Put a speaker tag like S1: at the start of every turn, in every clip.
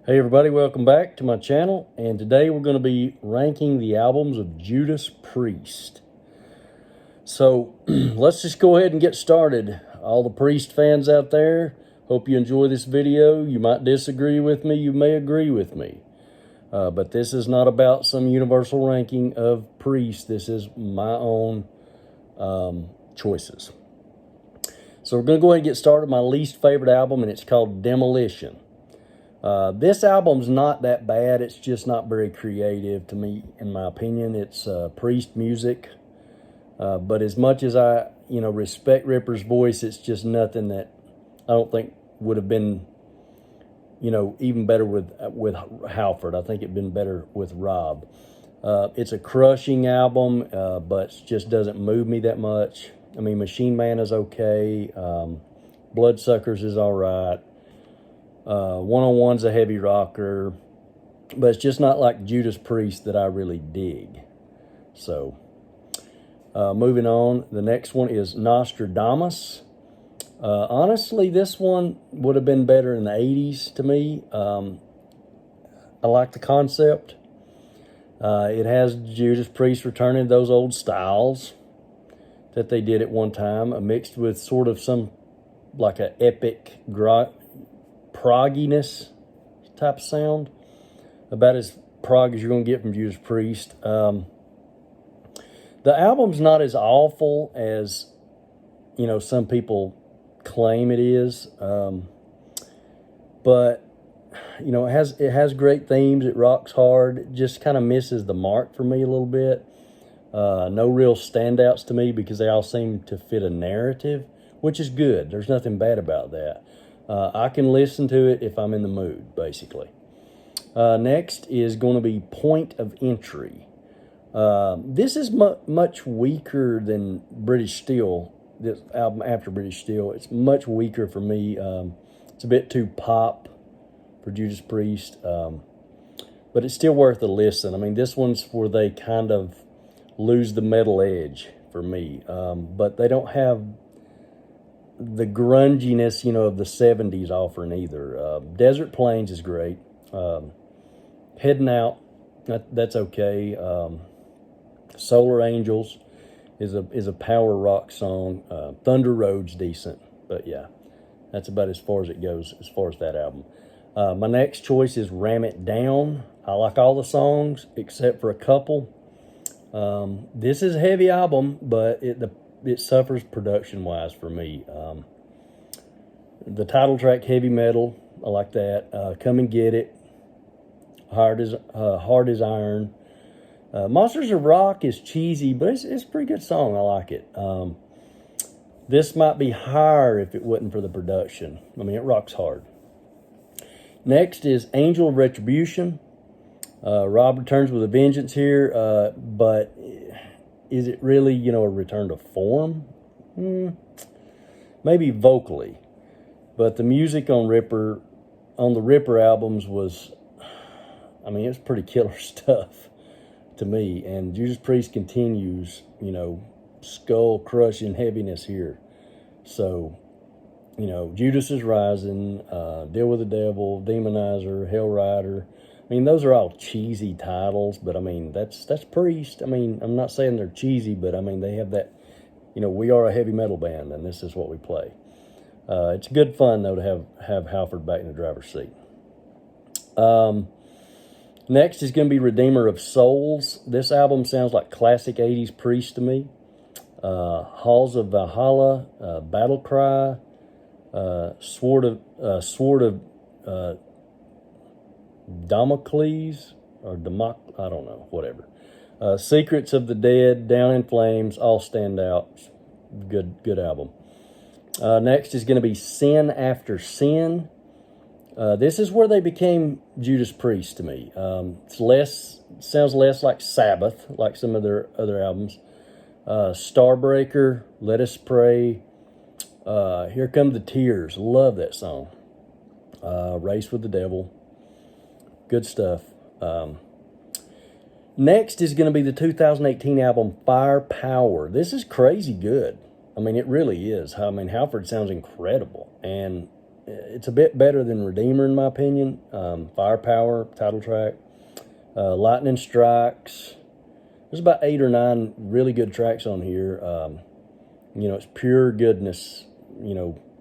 S1: Hey everybody, welcome back to my channel, and today we're going to be ranking the albums of Judas Priest. So let's just go ahead and get started. All the Priest fans out there, hope you enjoy this video. You might disagree with me, you may agree with me. But this is not about some universal ranking of Priest. This is my own choices. So we're going to go ahead and get started. My least favorite album, and it's called Demolition. This album's not that bad. It's just not very creative to me, in my opinion. It's Priest music. But as much as I, respect Ripper's voice, it's just nothing that I don't think would have been, even better with Halford. I think it'd been better with Rob. It's a crushing album, but it just doesn't move me that much. I mean, Machine Man is okay. Bloodsuckers is all right. 101's a heavy rocker, but it's just not like Judas Priest that I really dig. So, moving on, the next one is Nostradamus. Honestly, this one would have been better in the 80s to me. I like the concept. It has Judas Priest returning to those old styles that they did at one time, mixed with sort of some, like a epic progginess type of sound, about as prog as you're going to get from Judas Priest. The album's not as awful as some people claim it is, but it has great themes. It rocks hard. It just kind of misses the mark for me a little bit. No real standouts to me because they all seem to fit a narrative, which is good. There's nothing bad about that. I can listen to it if I'm in the mood, basically. Next is going to be Point of Entry. This is much weaker than British Steel. This album after British Steel, it's much weaker for me. It's a bit too pop for Judas Priest, but it's still worth a listen. I mean, this one's where they kind of lose the metal edge for me, but they don't have the grunginess, of the 70s offering either. Desert Plains is great. Heading Out, that's okay. Solar Angels is a power rock song. Thunder Road's decent, but yeah, that's about as far as it goes as far as that album. My next choice is Ram It Down. I like all the songs except for a couple. This is a heavy album, but it suffers production-wise for me. The title track, Heavy Metal, I like that. Come and Get It, Hard as Iron. Monsters of Rock is cheesy, but it's a pretty good song. I like it. This might be higher if it wasn't for the production. I mean, it rocks hard. Next is Angel of Retribution. Rob returns with a vengeance here, but is it really, a return to form? Maybe vocally. But the music on the Ripper albums was, it was pretty killer stuff to me. And Judas Priest continues, skull-crushing heaviness here. So, Judas is Rising, Deal with the Devil, Demonizer, Hell Rider. I mean, those are all cheesy titles, but that's Priest. I'm not saying they're cheesy, but they have that, we are a heavy metal band, and this is what we play. It's good fun, though, to have Halford back in the driver's seat. Next is going to be Redeemer of Souls. This album sounds like classic 80s Priest to me. Halls of Valhalla, Battle Cry, Sword of Damocles, or I don't know, whatever. Secrets of the Dead, Down in Flames, all stand out. Good album. Next is going to be Sin After Sin. This is where they became Judas Priest to me. Sounds less like Sabbath, like some of their other albums. Starbreaker, Let Us Pray, Here Come the Tears, love that song. Race with the Devil, good stuff. Next is going to be the 2018 album Firepower. This is crazy good. It really is. Halford sounds incredible, and it's a bit better than Redeemer in my opinion. Firepower, title track. Lightning Strikes. There's about 8 or 9 really good tracks on here. It's pure goodness,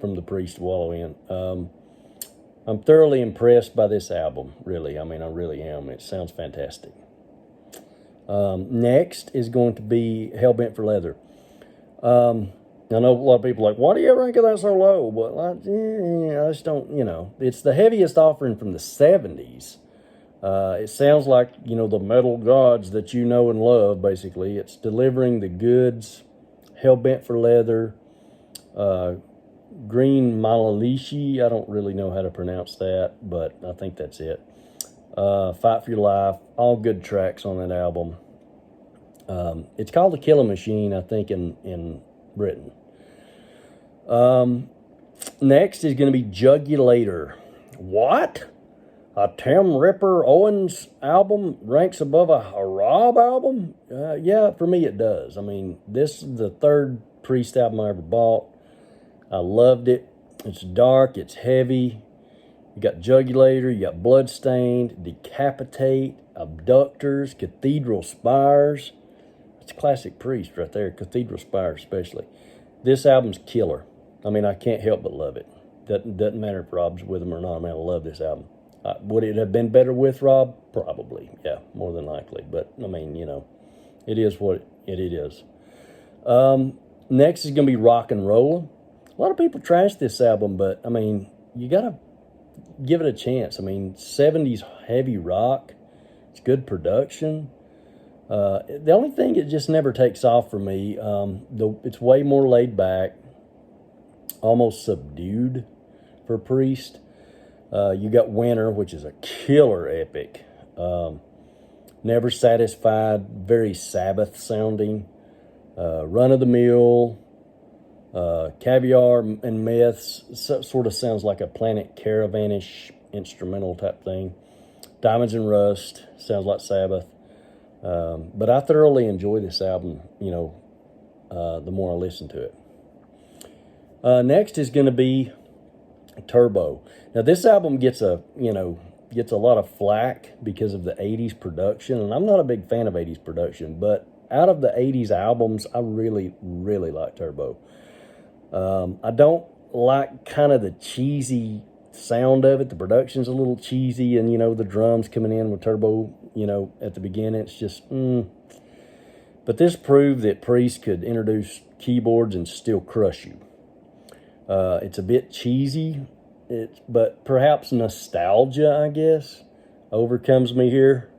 S1: from the Priest to wallow in. I'm thoroughly impressed by this album, really. I mean, I really am. It sounds fantastic. Next is going to be Hellbent for Leather. I know a lot of people are like, why do you rank that so low? But I just don't, It's the heaviest offering from the 70s. It sounds like, the metal gods that you know and love, basically. It's delivering the goods. Hellbent for Leather. Green Malalishi. I don't really know how to pronounce that, but I think that's it. Fight for Your Life. All good tracks on that album. It's called The Killing Machine, I think, in Britain. Next is going to be Jugulator. What? A Tim Ripper Owens album ranks above a Rob album? Yeah, for me it does. I mean, this is the third Priest album I ever bought. I loved it. It's dark, it's heavy. You got Jugulator, you got Bloodstained, Decapitate, Abductors, Cathedral Spires. It's a classic Priest right there, Cathedral Spires especially. This album's killer. I mean, I can't help but love it. Doesn't matter if Rob's with him or not. I mean, I love this album. Would it have been better with Rob? Probably, yeah, more than likely. But, I mean, it is what it is. Next is going to be Rock and Roll. A lot of people trash this album, but, I mean, you got to give it a chance. I mean, 70s heavy rock. It's good production. The only thing it just never takes off for me, it's way more laid back, almost subdued for Priest. You got Winter, which is a killer epic. Never Satisfied, very Sabbath sounding. Run of the Mill, Caviar and Myths, sort of sounds like a Planet Caravanish instrumental type thing. Diamonds and Rust, sounds like Sabbath. But I thoroughly enjoy this album, the more I listen to it. Next is going to be Turbo. Now this album gets a lot of flack because of the 80s production, and I'm not a big fan of 80s production, but out of the 80s albums, I really, really like Turbo. I don't like kind of the cheesy sound of it. The production's a little cheesy, and the drums coming in with Turbo, at the beginning, it's just But this proved that Priest could introduce keyboards and still crush you. It's a bit cheesy, but perhaps nostalgia, I guess, overcomes me here.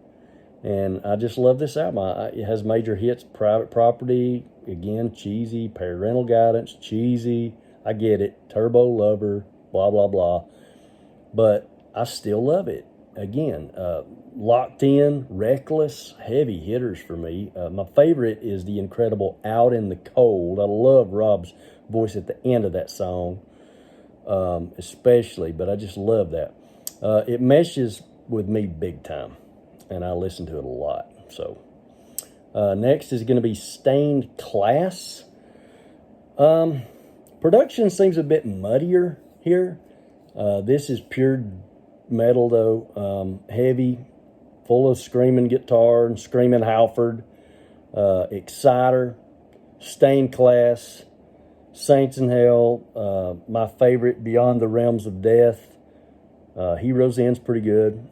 S1: And I just love this album. It has major hits. Private Property, again, cheesy. Parental Guidance, cheesy. I get it. Turbo Lover, blah, blah, blah. But I still love it. Again, Locked In, Reckless, heavy hitters for me. My favorite is the incredible Out in the Cold. I love Rob's voice at the end of that song, especially, but I just love that. It meshes with me big time, and I listen to it a lot. So next is going to be Stained Class. Production seems a bit muddier here. This is pure metal though, heavy, full of screaming guitar and screaming Halford. Exciter, Stained Class, Saints in Hell, my favorite, Beyond the Realms of Death. Heroes End's pretty good.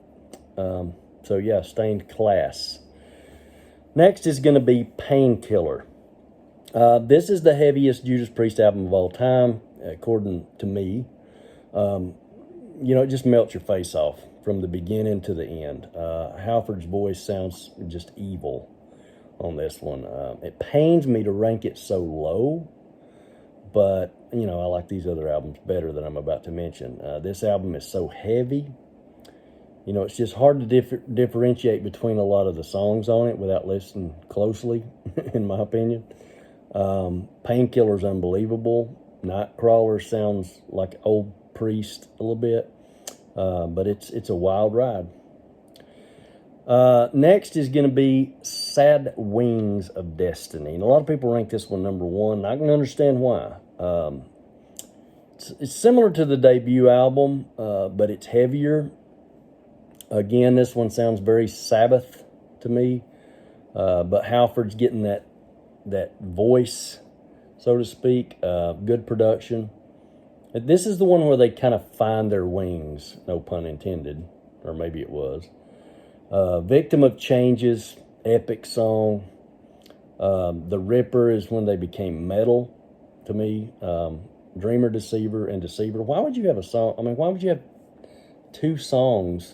S1: So yeah, Stained Class. Next is going to be Painkiller. This is the heaviest Judas Priest album of all time, according to me. It just melts your face off from the beginning to the end. Halford's voice sounds just evil on this one. It pains me to rank it so low, but, I like these other albums better that I'm about to mention. This album is so heavy. It's just hard to differentiate between a lot of the songs on it without listening closely, in my opinion. Painkiller's unbelievable. Nightcrawler sounds like old Priest a little bit, but it's a wild ride. Next is going to be Sad Wings of Destiny. And a lot of people rank this one number one. I can understand why. it's similar to the debut album, but it's heavier. Again, this one sounds very Sabbath to me, but Halford's getting that voice, so to speak. Good production. This is the one where they kind of find their wings, no pun intended, or maybe it was. Victim of Changes, epic song. The Ripper is when they became metal to me. Dreamer, Deceiver, and Deceiver. Why would you have a song? I mean, why would you have two songs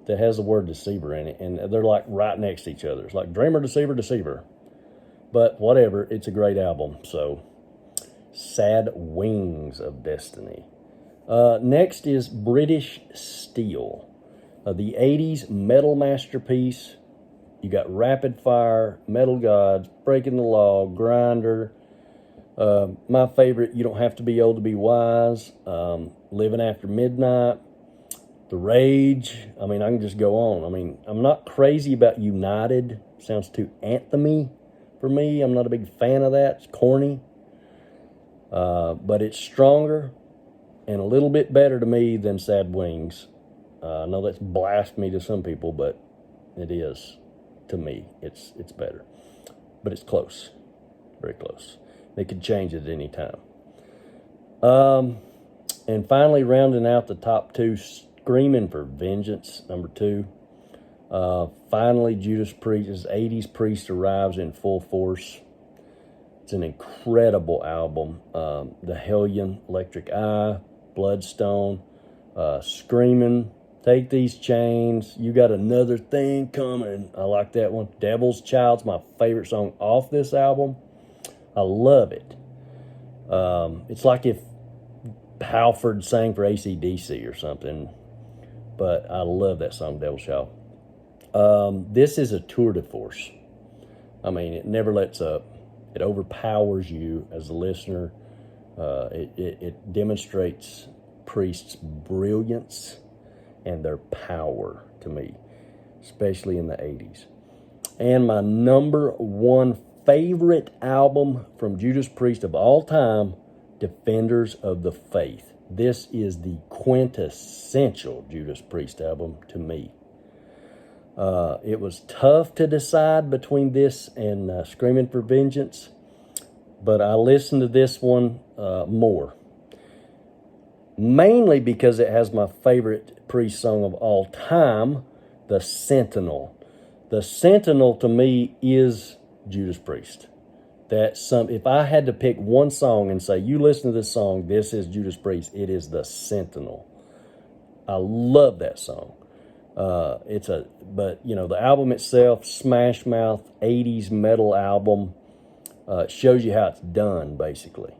S1: that has the word deceiver in it, and they're like right next to each other? It's like Dreamer, Deceiver, Deceiver. But whatever, it's a great album. So, Sad Wings of Destiny. Next is British Steel. The 80s metal masterpiece. You got Rapid Fire, Metal Gods, Breaking the Law, Grinder. My favorite, You Don't Have to Be Old to Be Wise. Living After Midnight. The Rage. I mean, I can just go on. I mean, I'm not crazy about United. Sounds too anthem-y for me. I'm not a big fan of that. It's corny. But it's stronger and a little bit better to me than Sad Wings. I know that's blasphemy to some people, but it is to me. It's better. But it's close. Very close. They could change it at any time. And finally, rounding out the top two, Screaming for Vengeance, number 2. Finally, Judas Priest's 80s Priest arrives in full force. It's an incredible album. The Hellion, Electric Eye, Bloodstone, Screaming, Take These Chains, You Got Another Thing Coming. I like that one. Devil's Child's my favorite song off this album. I love it. It's like if Halford sang for AC/DC or something. But I love that song, Devil's Child. This is a tour de force. I mean, it never lets up. It overpowers you as a listener. It demonstrates Priest's brilliance and their power to me, especially in the 80s. And my number 1 favorite album from Judas Priest of all time, Defenders of the Faith. This is the quintessential Judas Priest album to me. It was tough to decide between this and Screaming for Vengeance, but I listened to this one more. Mainly because it has my favorite Priest song of all time, The Sentinel. The Sentinel to me is Judas Priest. If I had to pick one song and say, you listen to this song, this is Judas Priest, it is The Sentinel. I love that song. But you know, the album itself, Smash Mouth, 80s metal album, shows you how it's done, basically.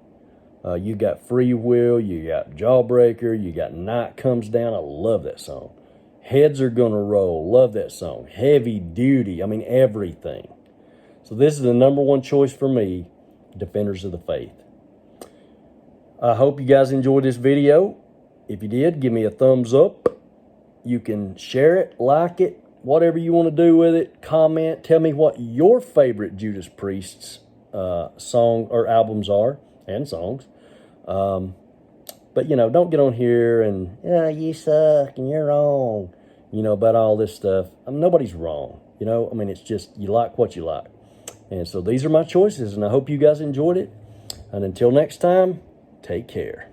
S1: You got Free Will, you got Jawbreaker, you got Night Comes Down. I love that song. Heads Are Gonna Roll, love that song. Heavy Duty, I mean, everything. So this is the number 1 choice for me, Defenders of the Faith. I hope you guys enjoyed this video. If you did, give me a thumbs up. You can share it, like it, whatever you want to do with it. Comment, tell me what your favorite Judas Priest's song or albums are, and songs. But, you know, don't get on here and, you suck and you're wrong, about all this stuff. Nobody's wrong, I mean, it's just you like what you like. And so these are my choices, and I hope you guys enjoyed it. And until next time, take care.